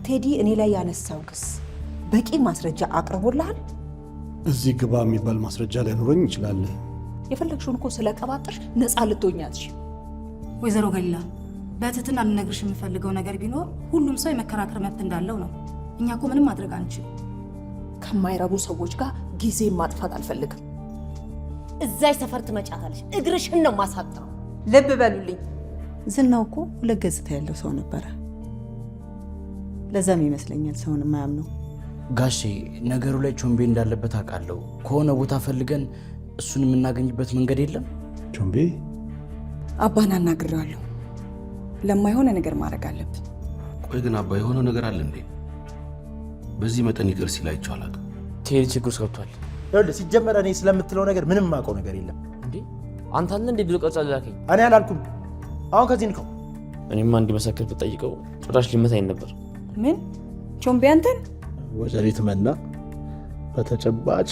ቴዲ እኔ ላይ ያነሳው ክስ በቂ ማስረጃ አቅርቦልሃል? እዚህ ግባ የሚባል ማስረጃ ላይኖረኝ ይችላል። የፈለግሽውን እኮ ስለቀባጥሽ ነፃ ልትሆኛት። ወይዘሮ ገሊላ በትህትና ልነግርሽ የምፈልገው ነገር ቢኖር ሁሉም ሰው የመከራከር መብት እንዳለው ነው። እኛ እኮ ምንም ማድረግ አንችል። ከማይረቡ ሰዎች ጋር ጊዜ ማጥፋት አልፈልግም። እዛይ ሰፈር ትመጫታለሽ፣ እግርሽን ነው ማሳጣው። ልብ በሉልኝ፣ ዝናው እኮ ሁለት ገጽታ ያለው ሰው ነበረ። ለዛም ይመስለኛል ሰውን የማያምነው። ጋሼ ነገሩ ላይ ቾምቤ እንዳለበት አውቃለሁ። ከሆነ ቦታ ፈልገን እሱን የምናገኝበት መንገድ የለም? ቾምቤ አባን አናግሬዋለሁ። ለማይሆነ ነገር ማድረግ አለብን። ቆይ ግን አባ የሆነ ነገር አለ እንዴ? በዚህ መጠን ይቅር ሲል አይቼው አላውቅም። ቴዲ ችግር ውስጥ ገብቷል። ይኸውልህ ሲጀመር እኔ ስለምትለው ነገር ምንም የማውቀው ነገር የለም። እንዴ አንተ አለ እንዴ ብሎ ቀርጻ ላከኝ። እኔ አላልኩም። አሁን ከዚህ ንከው። እኔማ እንዲመሰክር ብጠይቀው ጭራሽ ሊመታኝ ነበር። ምን ቾምቤ አንተን? ወይዘሪት መና በተጨባጭ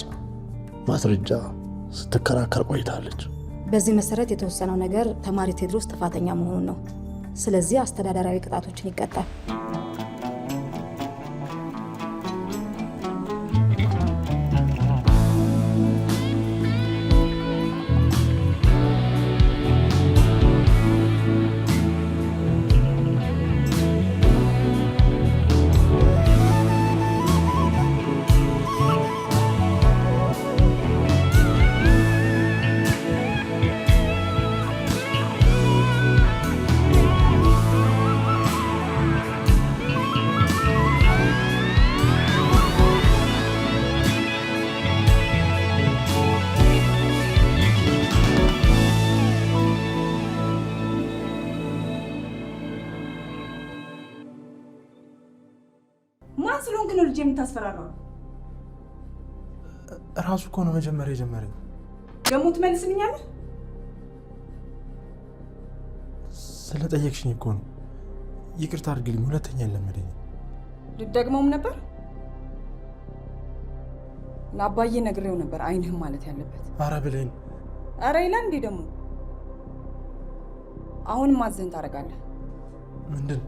ማስረጃ ስትከራከር ቆይታለች። በዚህ መሰረት የተወሰነው ነገር ተማሪ ቴድሮስ ጥፋተኛ መሆኑን ነው። ስለዚህ አስተዳደራዊ ቅጣቶችን ይቀጣል። የምታስፈራራው ራሱ እኮ ነው መጀመሪያ የጀመረኝ። ደግሞ ትመልስልኛለህ? ስለጠየቅሽኝ እኮ ነው። ይቅርታ አድርግልኝ። ሁለተኛ የለመደኝ። ልትደግመውም ነበር? ለአባዬ ነግሬው ነበር አይንህም ማለት ያለበት። አረ ብለን አረ ይላል እንዴ ደግሞ። አሁን ማዘን ታደርጋለህ። ምንድን?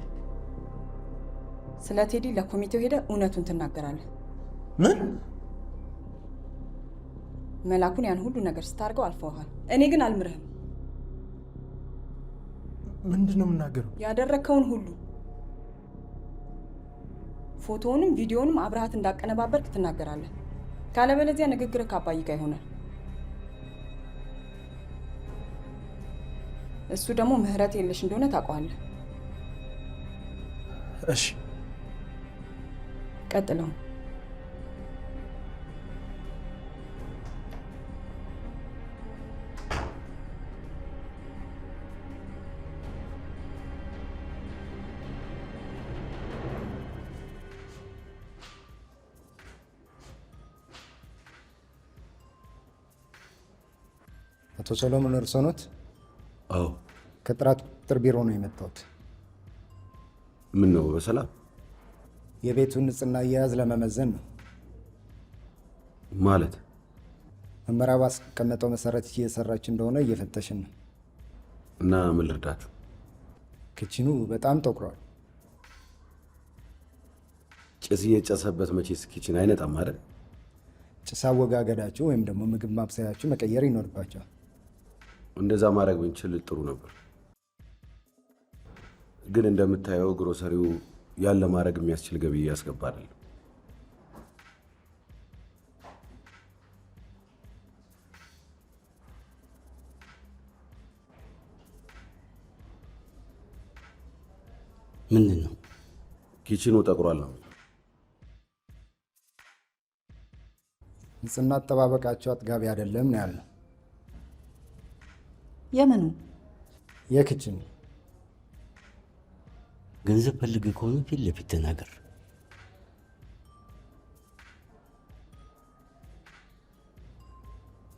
ስለ ቴዲ ለኮሚቴው ሄደ እውነቱን ትናገራለህ። ምን? መላኩን ያን ሁሉ ነገር ስታርገው አልፈውሃል። እኔ ግን አልምርህም። ምንድን ነው የምናገረው? ያደረከውን ሁሉ ፎቶውንም ቪዲዮውንም አብረሃት እንዳቀነባበርክ ትናገራለህ። ካለበለዚያ ንግግርህ ከአባይ ጋር ይሆናል። እሱ ደግሞ ምህረት የለሽ እንደሆነ ታውቀዋለህ። እሺ ቀጥለው። አቶ ሰሎሞን እርሶ ኖት? አዎ። ከጥራት ቁጥጥር ቢሮ ነው የመጣሁት። ምን ነው በሰላም? የቤቱን ንጽህና አያያዝ ለመመዘን ነው። ማለት? መመሪያ ባስቀመጠው መሰረት እየሰራች እንደሆነ እየፈተሽን ነው። እና ምን ልርዳችሁ? ክችኑ በጣም ጠቁሯል። ጭስ እየጨሰበት መቼስ ኪችን አይነጣም አይደል? ጭስ አወጋገዳችሁ ወይም ደግሞ ምግብ ማብሰያችሁ መቀየር ይኖርባቸዋል። እንደዛ ማድረግ ብንችል ጥሩ ነበር። ግን እንደምታየው ግሮሰሪው ያለ ማድረግ የሚያስችል ገቢ ያስገባል። ምንድን ነው? ኪችኑ ጠቁሯል ነው። ንጽህና አጠባበቃቸው አጥጋቢ አይደለም ነው ያለው። የምኑ? የክችኑ። ገንዘብ ፈልግ ከሆነ ፊት ለፊት ተናገር።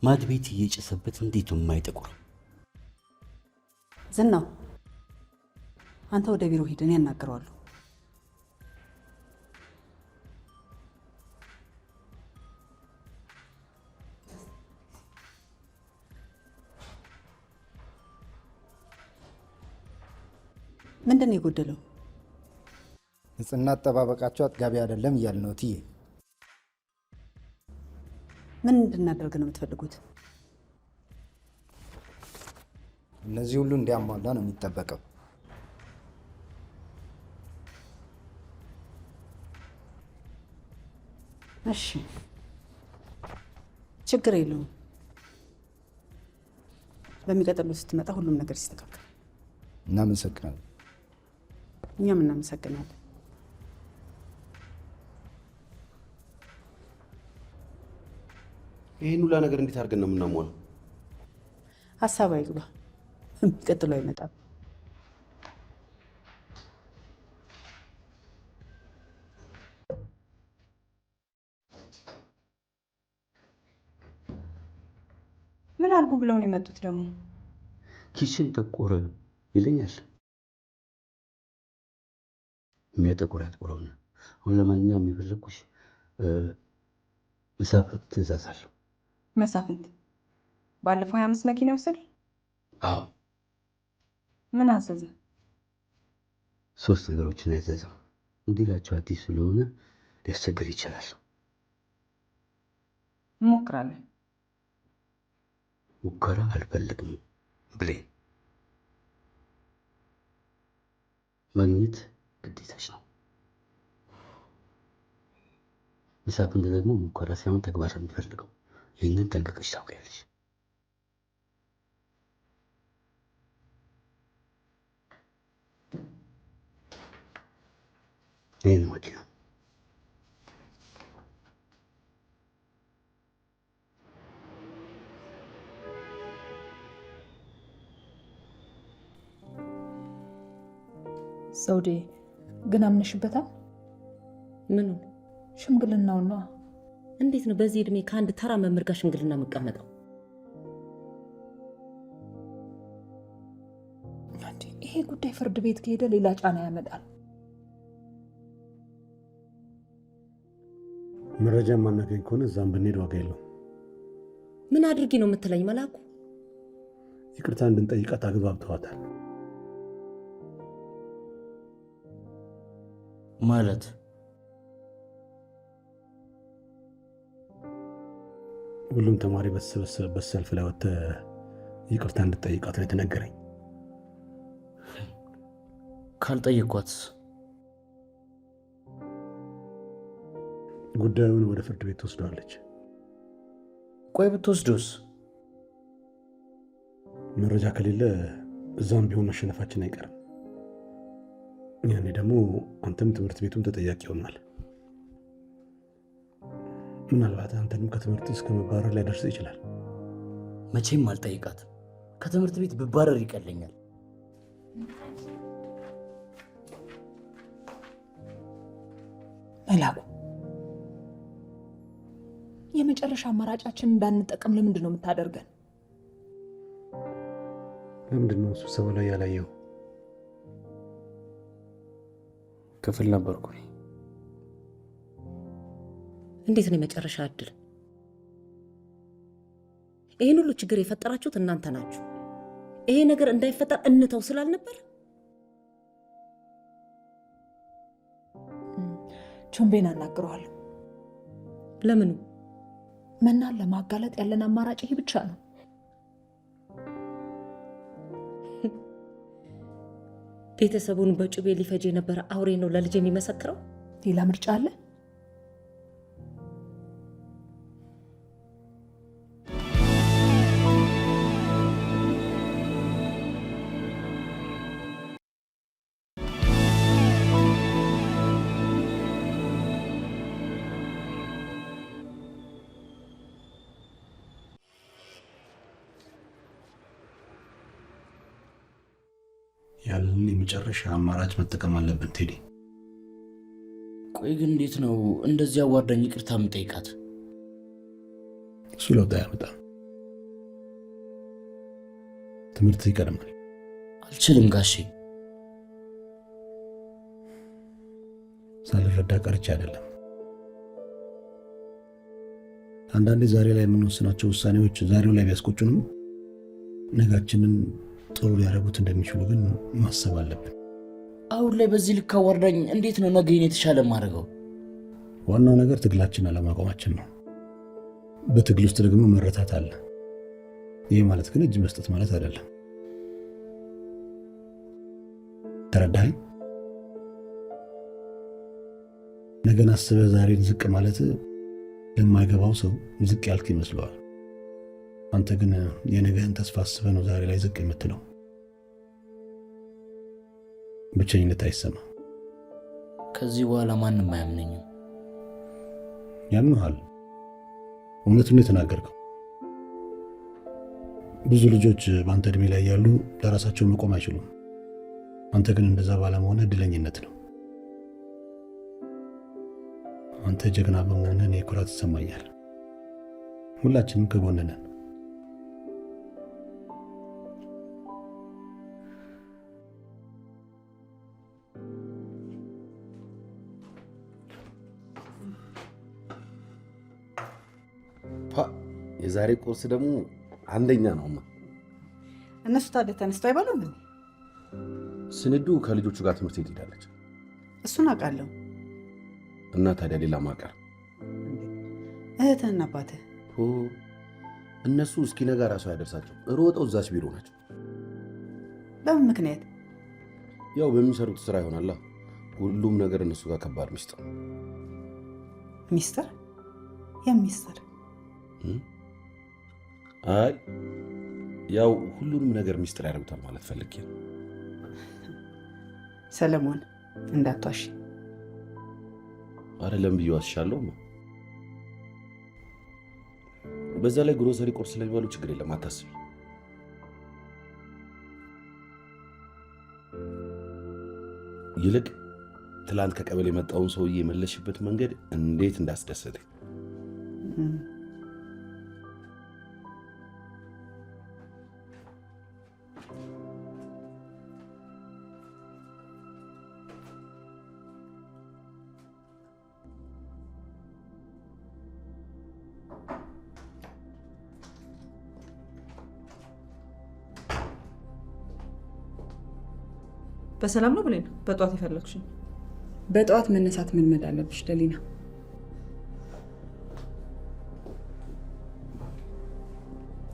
ማድ ቤት እየጨሰበት እንዴት የማይጠቁር? ዝናው አንተ ወደ ቢሮ ሂድ፣ እኔ ያናግረዋለሁ። ምንድን ነው የጎደለው? ንጽህና አጠባበቃቸው አጥጋቢ አይደለም እያልን ነው እትዬ። ምን እንድናደርግ ነው የምትፈልጉት? እነዚህ ሁሉ እንዲያሟላ ነው የሚጠበቀው። እሺ ችግር የለውም። በሚቀጥለው ስትመጣ ሁሉም ነገር ይስተካከል። እናመሰግናለን። እኛም እናመሰግናለን። ይህን ሁላ ነገር እንዴት አድርገን ነው የምናሟለው? ሀሳብ አይግባ። የሚቀጥለው አይመጣም። ምን አልኩ ብለው ነው የመጡት ደግሞ? ኪስን ጠቆረ ይለኛል። የሚያጠቁር ያጥቁረውና አሁን ለማንኛውም የሚፈለግኩሽ መሳፍንት ትእዛዝ አለው። መሳፍንት ባለፈው 25 መኪና ወሰድ? አዎ። ምን አዘዘ? 3 ነገሮችን ያዘዘው። እንዲላቸው አዲስ ስለሆነ ሊያስቸግር ይችላል። እንሞክራለን። ሙከራ አልፈልግም ብሌን። ማግኘት ግዴታች ነው። መሳፍንት ደግሞ ሙከራ ሳይሆን ተግባር የሚፈልገው። ይህንን ጠንቅቀሽ ታውቂያለሽ። ይህን መኪና ዘውዴ ግን አምነሽበታል? ምኑን? ሽምግልናውን ነዋ። እንዴት ነው በዚህ እድሜ ከአንድ ተራ መምህር ጋር ሽምግልና የምቀመጠው? ይሄ ጉዳይ ፍርድ ቤት ከሄደ ሌላ ጫና ያመጣል። መረጃ ማናገኝ ከሆነ እዛም ብንሄድ ዋጋ የለውም። ምን አድርጊ ነው የምትለኝ መላኩ? ይቅርታ እንድንጠይቃት አግባብተዋታል ማለት? ሁሉም ተማሪ በተሰበሰበበት ሰልፍ ላይ ወጥተህ ይቅርታ እንድጠይቃት ነው የተነገረኝ። ካልጠየኳትስ? ጉዳዩን ወደ ፍርድ ቤት ትወስደዋለች። ቆይ ብትወስዶስ? መረጃ ከሌለ እዛም ቢሆን መሸነፋችን አይቀርም። ያኔ ደግሞ አንተም ትምህርት ቤቱም ተጠያቂ ይሆናል። ምናልባት አንተንም ከትምህርት እስከ መባረር ላይ ደርስ ይችላል። መቼም አልጠይቃትም። ከትምህርት ቤት ብባረር ይቀለኛል። መላኩ የመጨረሻ አማራጫችን እንዳንጠቀም ለምንድን ነው የምታደርገን? ለምንድን ነው ስብሰባ ላይ ያላየው? ክፍል ነበርኩ። እንዴት ነው የመጨረሻ እድል? ይህን ሁሉ ችግር የፈጠራችሁት እናንተ ናችሁ። ይሄ ነገር እንዳይፈጠር እንተው ስላልነበር ቾምቤን አናግረዋለሁ። ለምኑ? መናን ለማጋለጥ ያለን አማራጭ ይህ ብቻ ነው። ቤተሰቡን በጩቤ ሊፈጅ የነበረ አውሬ ነው ለልጅ የሚመሰክረው? ሌላ ምርጫ አለ? ያለን የመጨረሻ አማራጭ መጠቀም አለብን ቴዲ። ቆይ ግን እንዴት ነው እንደዚህ አዋርዳኝ ይቅርታ የምጠይቃት? እሱ ለውጥ አያመጣም። ትምህርት ይቀድማል። አልችልም ጋሼ። ሳልረዳ ቀርቼ አይደለም። አንዳንዴ ዛሬ ላይ የምንወስናቸው ውሳኔዎች ዛሬው ላይ ቢያስቆጩንም ነጋችንን ጥሩ ሊያደርጉት እንደሚችሉ ግን ማሰብ አለብን። አሁን ላይ በዚህ ልክ አዋርዳኝ እንዴት ነው ነገ የተሻለ ማድረገው? ዋናው ነገር ትግላችን አለማቆማችን ነው። በትግል ውስጥ ደግሞ መረታት አለ። ይህ ማለት ግን እጅ መስጠት ማለት አይደለም። ተረዳኸኝ? ነገን አስበህ ዛሬን ዝቅ ማለት ለማይገባው ሰው ዝቅ ያልክ ይመስለዋል። አንተ ግን የነገህን ተስፋ አስበህ ነው ዛሬ ላይ ዝቅ የምትለው። ብቸኝነት አይሰማ። ከዚህ በኋላ ማንም አያምነኝም። ያምነሃል። እውነቱን የተናገርከው። ብዙ ልጆች በአንተ እድሜ ላይ ያሉ ለራሳቸው መቆም አይችሉም። አንተ ግን እንደዛ ባለመሆነ እድለኝነት ነው። አንተ ጀግና በመሆንህ እኔ ኩራት ይሰማኛል። ሁላችንም ከጎንህ ነን። የዛሬ ቁርስ ደግሞ አንደኛ ነው። እነሱ ታዲያ ተነስተው አይበሉም? ስንዱ ከልጆቹ ጋር ትምህርት ቤት ሄዳለች። እሱን አውቃለሁ። እና ታዲያ ሌላ ማቀር እህትህና አባትህ እነሱ እስኪነጋ ራሱ ያደርሳቸው ሮጠው እዛች ቢሮ ናቸው። በምን ምክንያት? ያው በሚሰሩት ስራ ይሆናላ። ሁሉም ነገር እነሱ ጋር ከባድ ሚስጥር። ሚስጥር? የሚስጥር? አይ ያው ሁሉንም ነገር ሚስጥር ያደርጉታል ማለት ፈልጌ ነው። ሰለሞን እንዳትዋሽ። አይደለም ብዬ ዋስሻለሁ። በዛ ላይ ግሮሰሪ ቁርስ ስለሚባሉ ችግር የለም አታስቢ። ይልቅ ትላንት ከቀበሌ የመጣውን ሰውዬ የመለሽበት መንገድ እንዴት እንዳስደሰተኝ። በሰላም ነው ብሌን? በጠዋት የፈለግሽኝ? በጠዋት መነሳት መልመድ አለብሽ ደሊና።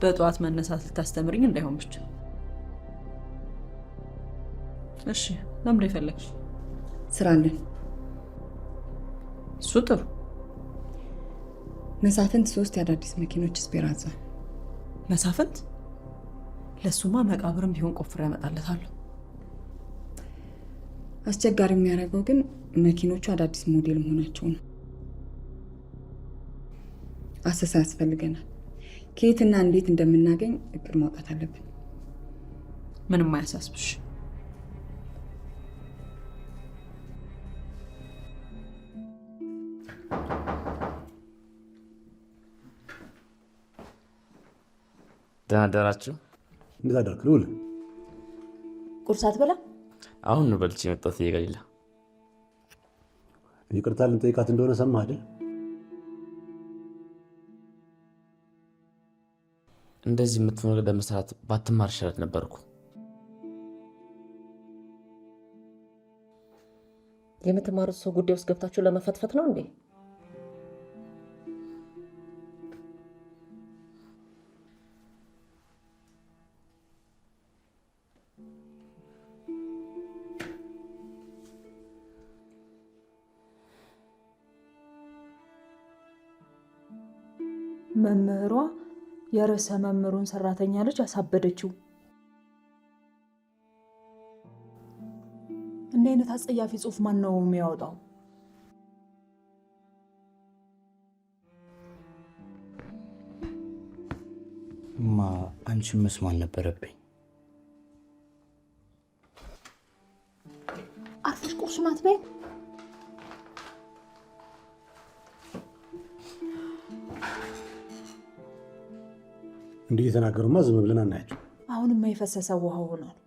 በጠዋት መነሳት ልታስተምርኝ እንዳይሆን ብቻ። እሺ፣ ለምን የፈለግሽ? ስራ አለን። እሱ ጥሩ። መሳፍንት 3 የአዳዲስ መኪኖች ስፔር አዟል። መሳፍንት? ለሱማ መቃብርም ቢሆን ቆፍሬ ያመጣለታለሁ። አስቸጋሪ የሚያደርገው ግን መኪኖቹ አዳዲስ ሞዴል መሆናቸው ነው። አሰሳ ያስፈልገናል። ከየትና እንዴት እንደምናገኝ እቅድ ማውጣት አለብን። ምንም አያሳስብሽ። ደህና አደራችሁ። እንዴት አደርክ ልውል? ቁርስ አትበላ? አሁን ነው በልቼ የመጣሁት። እየገሊላ ይቅርታ ልንጠይቃት እንደሆነ ሰማህ አይደል? እንደዚህ የምትሆነ ለመስራት ባትማር ይሻል ነበርኩ። የምትማሩት ሰው ጉዳይ ውስጥ ገብታችሁ ለመፈትፈት ነው እንዴ? መምህሯ የርዕሰ መምህሩን ሰራተኛ ልጅ አሳበደችው። እንዲህ አይነት አጸያፊ ጽሑፍ ማን ነው የሚያወጣው? አንቺን መስማት ነበረብኝ። አርፈሽ ቁርሱን አትበይ። እንዲህ የተናገሩማ ዝም ብለን አናያቸው። አሁንም የፈሰሰ ውሃ ሆኗል።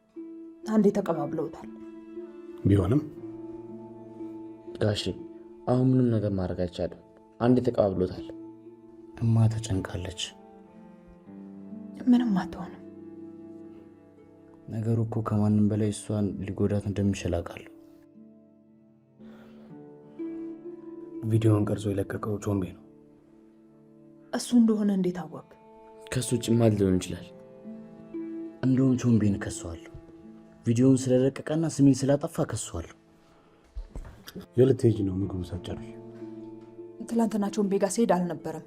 አንዴ ተቀባብለውታል። ቢሆንም ጋሺ አሁን ምንም ነገር ማድረግ አይቻልም። አንዴ ተቀባብሎታል። እማ ተጨንቃለች። ምንም አትሆንም። ነገሩ እኮ ከማንም በላይ እሷን ሊጎዳት እንደሚችል አውቃለሁ። ቪዲዮውን ቀርጾ የለቀቀው ቾምቤ ነው። እሱ እንደሆነ እንዴት አወቅ? ከሱ ጭማ ሊሆን ይችላል። እንደውም ቾምቤን ከሷለሁ። ቪዲዮውን ስለለቀቀና ስሜን ስላጠፋ ከሷለሁ። የለት ሄጅ ነው ምግቡ ሳጨርሽ? ትላንትና ቾምቤ ጋር ስሄድ አልነበረም።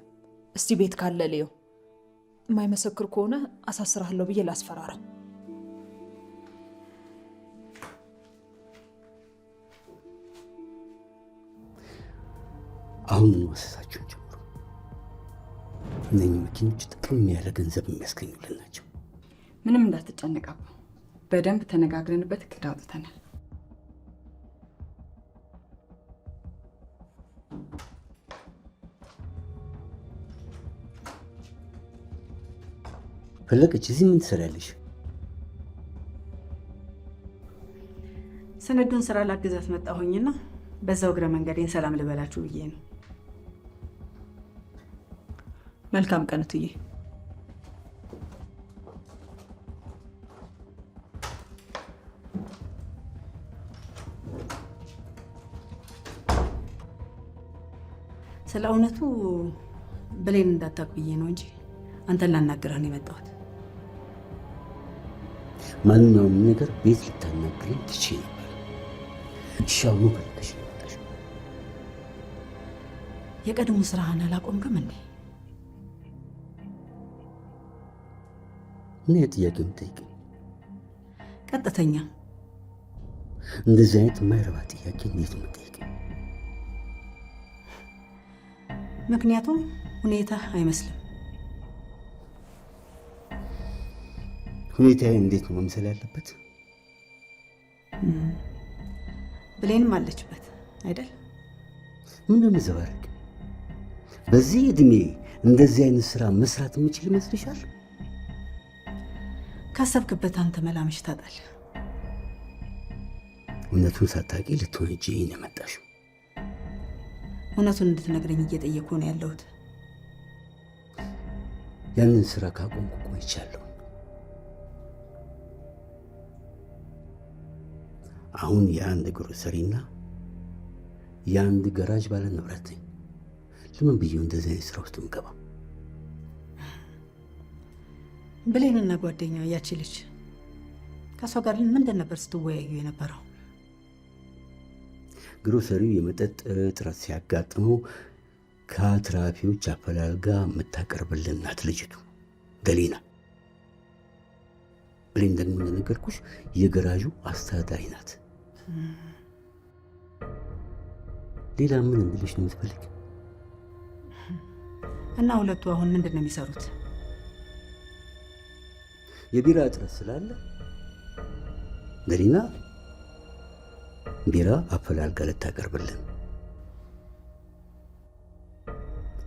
እስቲ ቤት ካለ ልየው። የማይመሰክር ከሆነ አሳስራለሁ ብዬ ላስፈራራ። አሁን ወሰሳችሁን ጀምሩ። እነኚህ መኪኖች ጥቅም ያለ ገንዘብ የሚያስገኙልን ናቸው። ምንም እንዳትጨነቃቡ፣ በደንብ ተነጋግረንበት እቅድ አውጥተናል። ፈለቀች፣ እዚህ ምን ትሰሪያለሽ? ሰነዱን ስራ ላግዛት መጣሁኝና በዛው እግረ መንገዴን ሰላም ልበላችሁ ብዬ ነው። መልካም ቀን እትዬ። ስለ እውነቱ ብሌን እንዳታውቅ ብዬ ነው እንጂ አንተን ላናግርህ ነው የመጣሁት። ማንኛውም ነገር ቤት ልታናግረኝ ትችይ ነበር። ሻሙ ፈልገሽ ነው የመጣሽው። የቀድሞ ስራህን አላቆምክም እንዴ? ምን ጥያቄ የምጠይቀኝ? ቀጥተኛ። እንደዚህ አይነት የማይረባ ጥያቄ እንዴት ነው የምጠይቀኝ? ምክንያቱም ሁኔታ አይመስልም። ሁኔታዬ እንዴት ነው መምሰል ያለበት? ብሌንም አለችበት አይደል? ምን እንደምዘባረቅ በዚህ እድሜ እንደዚህ አይነት ስራ መስራት የምችል ይመስልሻል? ካሰብክበት አንተ መላምሽ ታጣል። እውነቱን ሳታውቂ ልትወጪ ነው የመጣሽው። እውነቱን እንድትነግረኝ እየጠየኩ ነው ያለሁት። ያንን ስራ ካቆምኩ ቆይቻለሁ። አሁን የአንድ ግሮሰሪና የአንድ ገራጅ ባለ ንብረት ነኝ። ለምን ብዬው እንደዚህ አይነት ስራ ውስጥ ምገባ? ብሌንና ጓደኛው ያቺ ልጅ ከሷ ጋር ምንድን ነበር ስትወያዩ የነበረው? ግሮሰሪው የመጠጥ እጥረት ሲያጋጥመው ከአትራፊዎች አፈላልጋ የምታቀርብልን ናት ልጅቱ ገሊና። ብሌን ደግሞ እንደነገርኩሽ የገራዡ አስተዳዳሪ ናት። ሌላ ምን እንድልሽ ነው የምትፈልግ? እና ሁለቱ አሁን ምንድን ነው የሚሰሩት? የቢራ እጥረት ስላለ ገሊና ቢራ አፈላልጋ ልታቀርብልን፣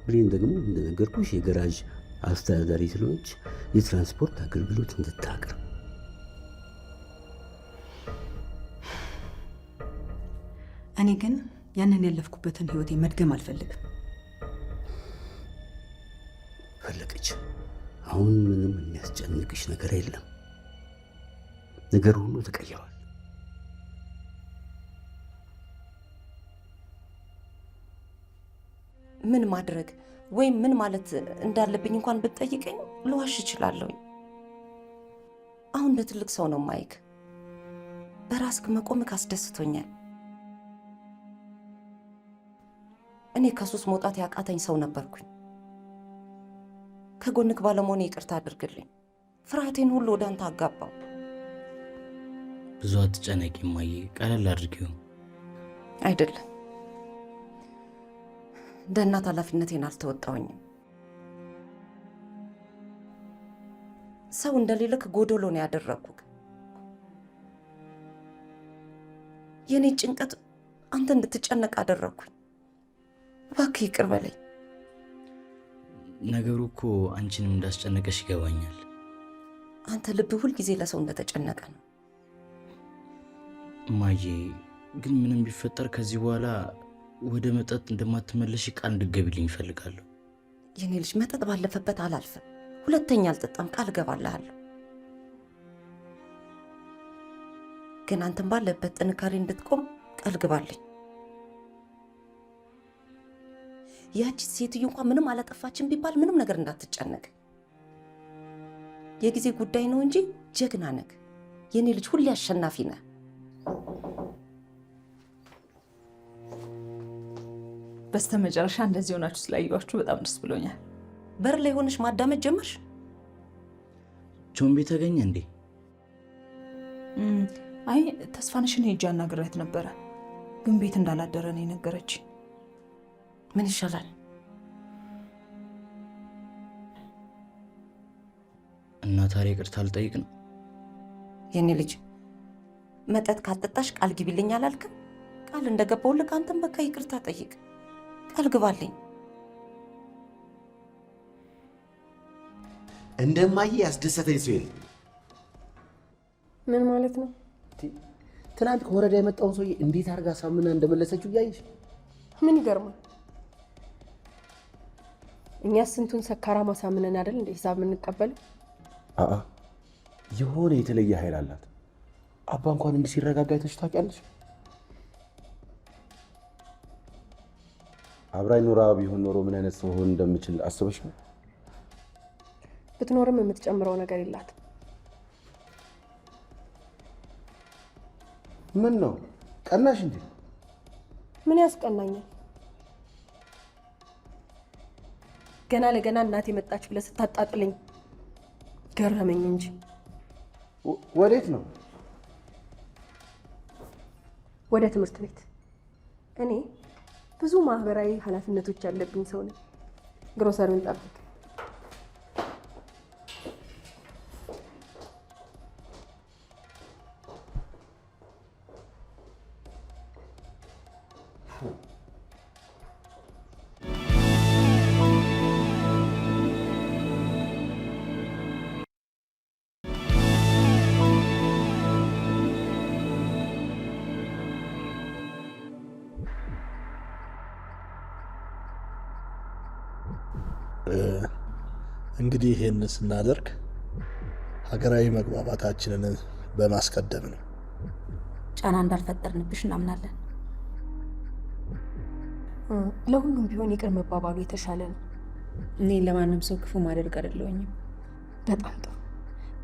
ብሌን ደግሞ እንደነገርኩሽ የገራዥ አስተዳዳሪ ስለሆነች የትራንስፖርት አገልግሎት እንድታቀርብ። እኔ ግን ያንን ያለፍኩበትን ህይወቴ መድገም አልፈልግም። ፈለቀች፣ አሁን ምንም የሚያስጨንቅሽ ነገር የለም። ነገር ሁሉ ተቀይሯል። ምን ማድረግ ወይም ምን ማለት እንዳለብኝ እንኳን ብትጠይቀኝ ልዋሽ እችላለሁኝ። አሁን እንደ ትልቅ ሰው ነው ማይክ። በራስክ መቆምክ አስደስቶኛል። እኔ ከሱስ መውጣት ያቃተኝ ሰው ነበርኩኝ። ከጎንክ ባለመሆኔ ይቅርታ አድርግልኝ። ፍርሃቴን ሁሉ ወደ አንተ አጋባው። ብዙ አትጨነቂ እማዬ፣ ቀለል አድርጊው። አይደለም፣ እንደ እናት ኃላፊነቴን አልተወጣሁኝም። ሰው እንደሌለክ ጎዶሎ ነው ያደረግኩክ። የኔ ጭንቀት አንተ እንድትጨነቅ አደረግኩኝ። እባክህ ይቅር በለኝ። ነገሩ እኮ አንቺንም እንዳስጨነቀሽ ይገባኛል። አንተ ልብ ሁል ጊዜ ለሰው እንደተጨነቀ ነው። እማዬ ግን ምንም ቢፈጠር ከዚህ በኋላ ወደ መጠጥ እንደማትመለሽ ቃል እንድትገቢልኝ እፈልጋለሁ። የኔ ልጅ መጠጥ ባለፈበት አላልፍም። ሁለተኛ አልጠጣም፣ ቃል እገባልሃለሁ። ግን አንተም ባለበት ጥንካሬ እንድትቆም ቃል ግባልኝ። ያቺ ሴትዮ እንኳን ምንም አላጠፋችን ቢባል ምንም ነገር እንዳትጨነቅ። የጊዜ ጉዳይ ነው እንጂ ጀግና ነህ የኔ ልጅ፣ ሁሌ አሸናፊ ነህ። በስተመጨረሻ እንደዚህ ሆናችሁ ስላየኋችሁ በጣም ደስ ብሎኛል። በር ላይ ሆነሽ ማዳመጥ ጀመርሽ? ቾምቤ ተገኘ እንዴ? አይ ተስፋንሽን ሄጄ አናግሬያት ነበረ፣ ግን ቤት እንዳላደረ ነው የነገረች። ምን ይሻላል? እና ታዲያ ይቅርታ ልጠይቅ ነው? የኔ ልጅ መጠጥ ካጠጣሽ ቃል ግቢልኝ አላልክም? ቃል እንደገባውልህ አንተም በቃ ይቅርታ ጠይቅ፣ ቃል ግባልኝ። እንደማዬ ያስደሰተኝ ሰው የለም። ምን ማለት ነው? ትናንት ከወረዳ የመጣውን ሰውዬ እንዴት አድርጋ ሳምና እንደመለሰችው እያየሽ ምን ይገርማል? እኛ ስንቱን ሰካራ ማሳምነን አይደል እንደ ሂሳብ የምንቀበለው? የሆነ የተለየ ኃይል አላት። አባ እንኳን እንዲህ ሲረጋጋ አይተሽ ታውቂያለሽ? አብራኝ ኑራ ቢሆን ኖሮ ምን አይነት ሰው ሆን እንደምችል አስበሽ ነው? ብትኖርም የምትጨምረው ነገር የላትም። ምን ነው ቀናሽ እንዴ? ምን ያስቀናኛል? ገና ለገና እናቴ መጣች ብለህ ስታጣጥልኝ ገረመኝ እንጂ። ወዴት ነው? ወደ ትምህርት ቤት። እኔ ብዙ ማህበራዊ ኃላፊነቶች ያለብኝ ሰው ነኝ። ግሮሰሪውን ጠብቅ። እንግዲህ ይህን ስናደርግ ሀገራዊ መግባባታችንን በማስቀደም ነው። ጫና እንዳልፈጠርንብሽ እናምናለን። ለሁሉም ቢሆን ይቅር መባባሉ የተሻለ ነው። እኔ ለማንም ሰው ክፉ ማደርግ አይደለሁኝም። በጣም ጥሩ።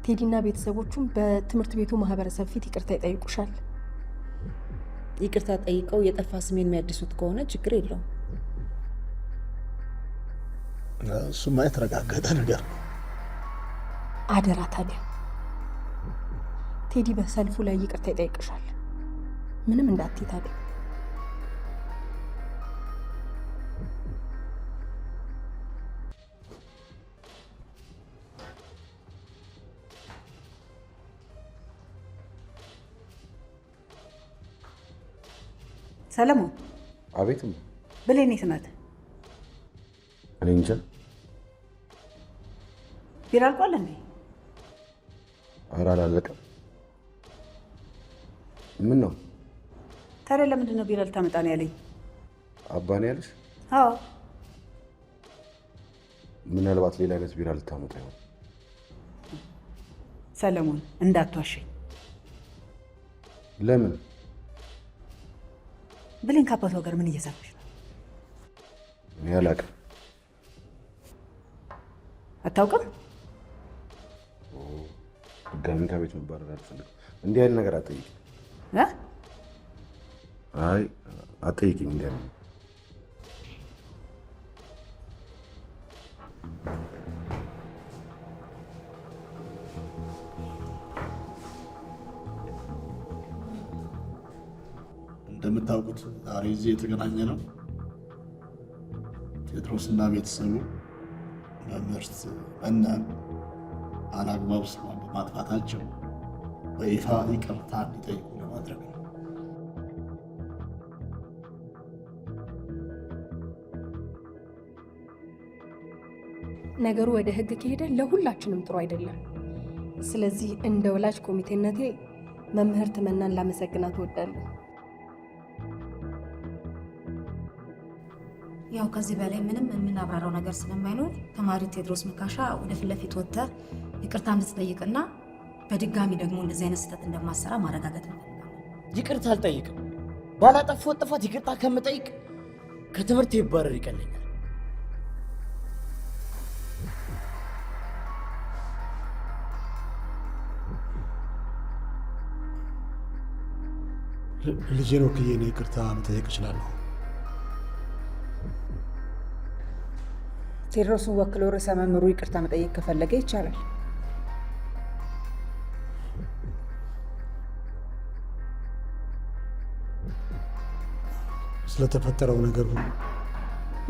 ቴዲና ቤተሰቦቹም በትምህርት ቤቱ ማህበረሰብ ፊት ይቅርታ ይጠይቁሻል። ይቅርታ ጠይቀው የጠፋ ስሜን የሚያድሱት ከሆነ ችግር የለውም። እሱማ የተረጋገጠ ነገር ነው። አደራ ታዲያ ቴዲ በሰልፉ ላይ ይቅርታ ይጠይቅሻል። ምንም እንዳትይ ታዲያ። ሰለሞን። አቤትም። ብሌን የት ናት? እኔ እንጃ። ቢራ አልቋል እንዴ? ኧረ አላለቀም። ምን ነው ታዲያ? ለምንድን ነው ቢራ ልታመጣ ነው ያለኝ? አባ ነው ያለሽ? አዎ። ምናልባት ሌላ አይነት ቢራ ልታመጣ ይሆን? ሰለሞን እንዳትዋሸኝ። ለምን? ብሌን ከአባቷ ጋር ምን እየሰራች ነው? እኔ አላውቅም። አታውቅም? ድጋሚ ከቤት መባረር አልፈልግም። እንዲህ አይነት ነገር አትጠይቂኝ። አይ አትጠይቂኝ እንዲህ አይነት ነገር። እንደምታውቁት ዛሬ እዚህ የተገናኘ ነው ቴዎድሮስና ቤተሰቡ መምህርት መናን አላግባብ ስሟን በማጥፋታቸው በይፋ ይቅርታ እንዲጠይቁ ለማድረግ ነው። ነገሩ ወደ ሕግ ከሄደ ለሁላችንም ጥሩ አይደለም። ስለዚህ እንደ ወላጅ ኮሚቴነቴ መምህርት መናን ላመሰግናት እወዳለሁ። ያው ከዚህ በላይ ምንም የምናብራራው ነገር ስለማይኖር ተማሪ ቴዎድሮስ መካሻ ወደ ፊት ለፊት ወጥተህ ይቅርታ እንድትጠይቅና በድጋሚ ደግሞ እንደዚህ አይነት ስህተት እንደማሰራ ማረጋገጥ ነው። ይቅርታ አልጠይቅም። ባላጠፋሁት ጥፋት ይቅርታ ከምጠይቅ ከትምህርት ይባረር ይቀለኛል። ልጄን ወክዬ እኔ ይቅርታ መጠየቅ እችላለሁ? ቴዎድሮስን ወክሎ ርዕሰ መምህሩ ይቅርታ መጠየቅ ከፈለገ ይቻላል። ስለተፈጠረው ነገር ሁሉ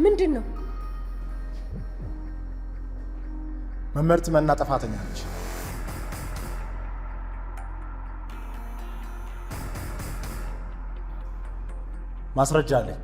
ምንድን ነው? መምህርት መና ጥፋተኛ ነች። ማስረጃ አለኝ።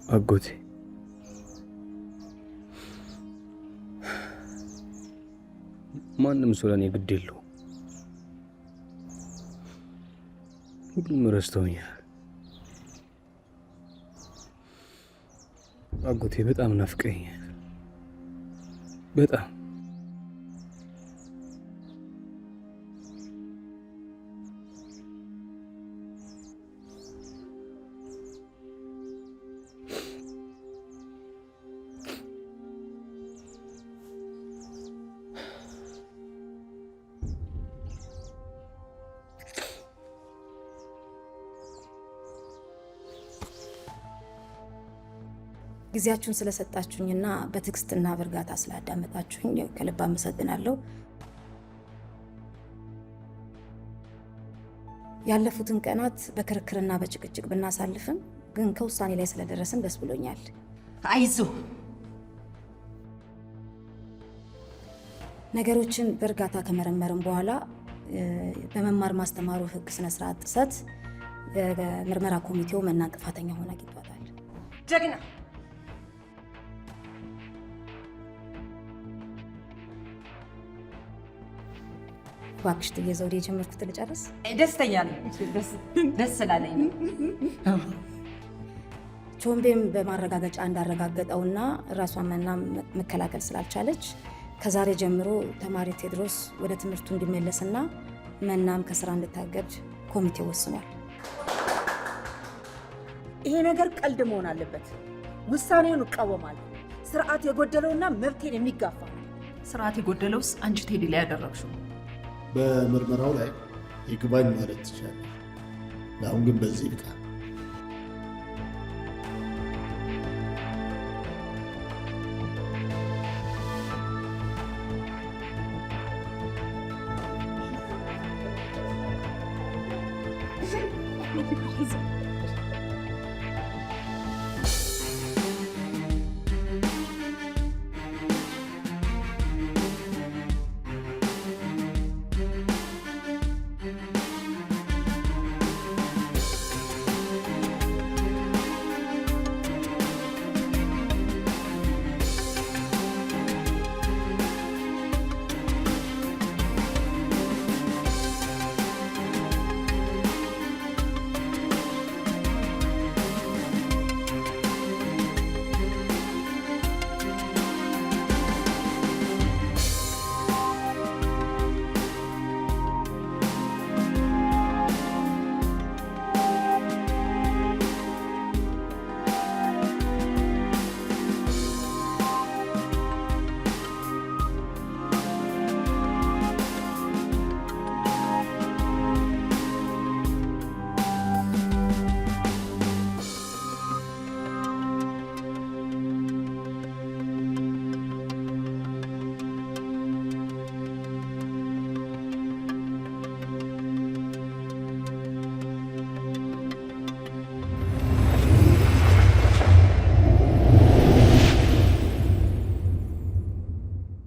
አጎቴ ማንም ሰው ለእኔ ግድ የለውም። ሁሉም ረስተውኛል። አጎቴ በጣም ናፍቀኛል። በጣም ጊዜያችሁን ስለሰጣችሁኝና በትዕግስትና በእርጋታ ስላዳመጣችሁኝ ከልብ አመሰግናለሁ። ያለፉትን ቀናት በክርክርና በጭቅጭቅ ብናሳልፍም ግን ከውሳኔ ላይ ስለደረስን ደስ ብሎኛል። አይዞ ነገሮችን በእርጋታ ከመረመርን በኋላ በመማር ማስተማሩ ሕግ ስነስርዓት ጥሰት የምርመራ ኮሚቴው መናን ጥፋተኛ ሆና አግኝቷታል። ጀግና እባክሽ ትዬ ዘውዴ የጀመርኩት ልጨርስ። ደስተኛ ነኝ። ደስ ስላለኝ ነው። ቾምቤም በማረጋገጫ እንዳረጋገጠውና ራሷን መናም መከላከል ስላልቻለች ከዛሬ ጀምሮ ተማሪ ቴዎድሮስ ወደ ትምህርቱ እንዲመለስና መናም ከስራ እንድታገድ ኮሚቴው ወስኗል። ይሄ ነገር ቀልድ መሆን አለበት። ውሳኔውን እቃወማለሁ። ስርዓት የጎደለውና መብቴን የሚጋፋ ነው። ስርዓት የጎደለውስ አንቺ ቴዲ ላይ ያደረግሽው። በምርመራው ላይ ይግባኝ ማለት ትችላለህ። አሁን ግን በዚህ ይብቃ። Thank you.